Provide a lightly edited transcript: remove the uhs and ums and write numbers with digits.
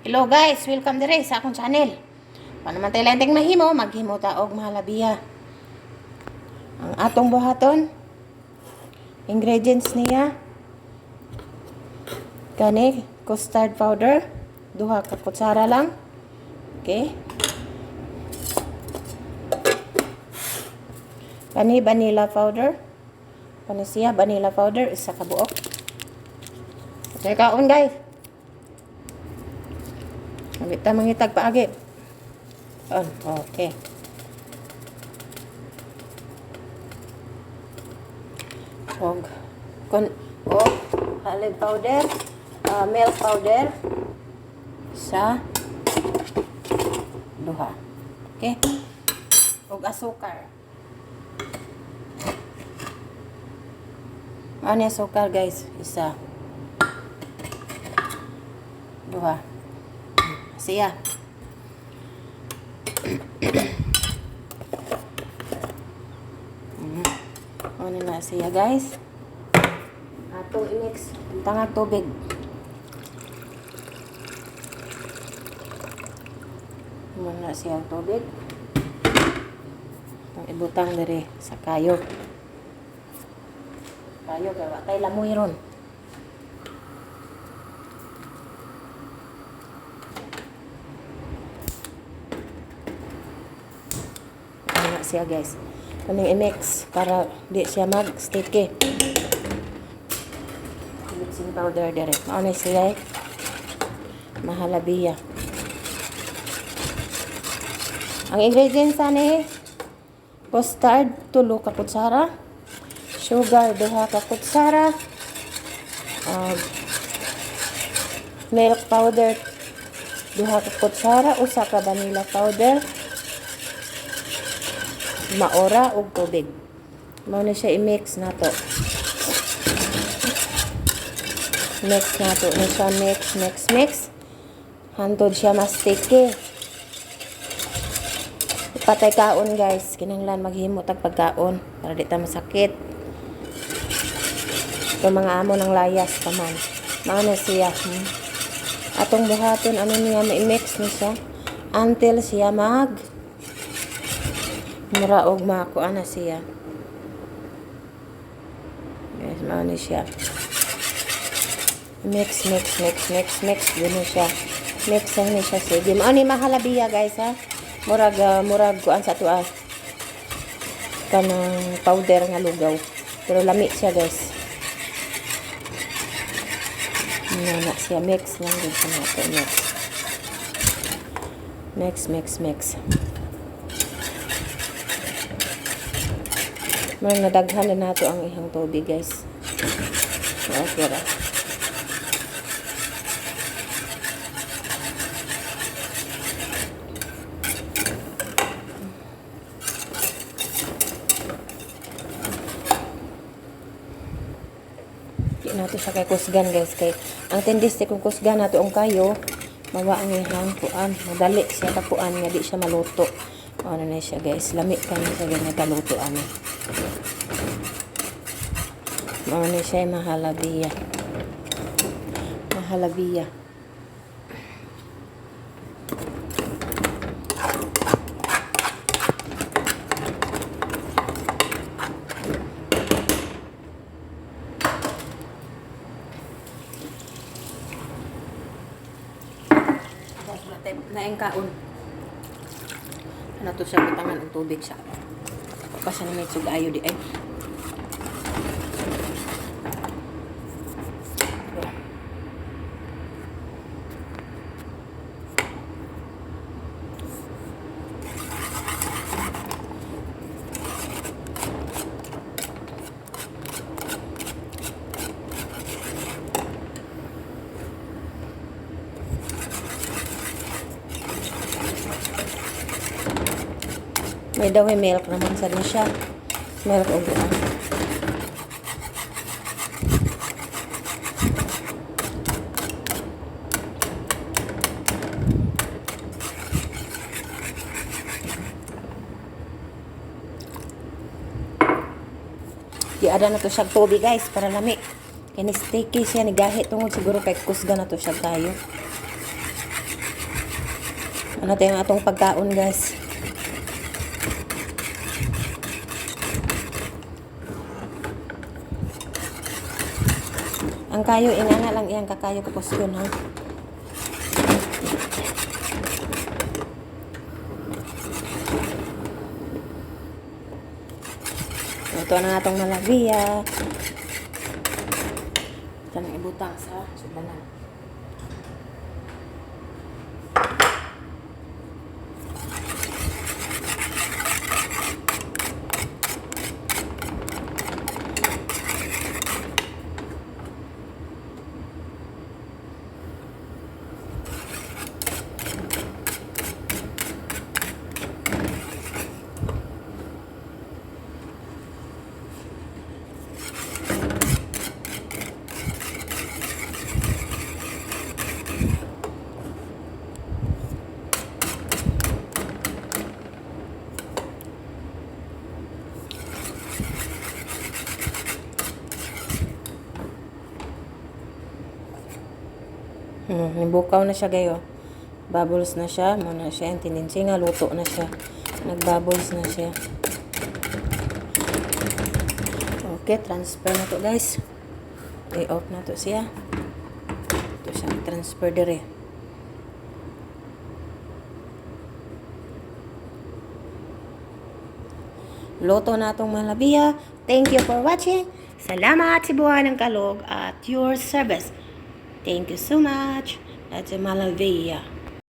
Hello guys, welcome dire sa akong channel. Paano man tayo lang mahimo, maghimo ta og mahalabiya. Ang atong buhaton, ingredients niya, kani custard powder, 2 ka kutsara lang. Okay? Kani vanilla powder. Kani siya vanilla powder, 1 ka buok. Okay, kaon guys. Kita mangitag paagi. Okay. Og olive powder, milk powder sa 2. Okay? Og asukar. Ano asukar guys? 1. 2. Siya. Ano na siya guys? Atong i-mix tangag tubig. Ano na siya tubig? Itong ibutang diri sa kayo. Kayo kaya tay lamoy ron. Siya guys, kaming i-mix para di siya mag-sticky. Mixing powder dire. Ano siya? Mahalabiya. Ang ingredients ani custard 3 ka kutsara, sugar 2 ka kutsara, milk powder 2 ka kutsara, 1 ka vanilla powder, maora ug tubig. Mao na siya i-mix nato. Mix nato na siya, mix. Hantod siya mas sticky. Ipatay kaon guys, kinahanglan maghimo tag pagkaon para di ta masakit. Ito mga amo ng layas paman. Mao na siya. Atong buhaton ano niya ma-mix ni siya until siya mura og makuha na siya. Yes, maano siya. Mix. Gano'n siya. Mix lang niya siya. Sige. Maano yung mahalabiya guys ha. Murag kuan sa tuwa. Kanang powder nga lugaw. Pero lami siya guys. Na siya. Mix lang din sa nato. Mix. Mga nadaghan na nato ang ihang tubig guys. Okay ra. Di nato siya kay kusgan guys. Kay ang tendiste kung kusgan nato ang kayo, mawa ang ihang kuan. Madali siya tapuan nga di siya maluto. Ano na siya guys. Lami ka na siya ganyan kaluto ani. Ano siya mahalabiya. Naeng kaon. Ano to siya butangan ang tubig siya. Basta na may sugayo di ay. May daw milk naman sa din siya. Milk o buwan. Di-ada na to siya tubig guys para lami. Kaya ni sticky siya, ni gahe tungod siguro kay kusga na to siya tayo. Ano tayo atong pagkaon, guys. Ang kayo, ingana lang iyang kakayo ko posyon, ha. Ito na atong malabiya. Ito na ibutang sa sudanan. Nibukaw na siya gayo. Bubbles na siya. Muna siya. Ang tendency nga, luto na siya. Nagbubbles na siya. Okay, transfer na to, guys. I-off na to siya. Ito siya. Transfer dire. Luto na itong malabiya. Thank you for watching. Salamat si Buhay ng Kalog at your service. Thank you so much. That's a malabiya.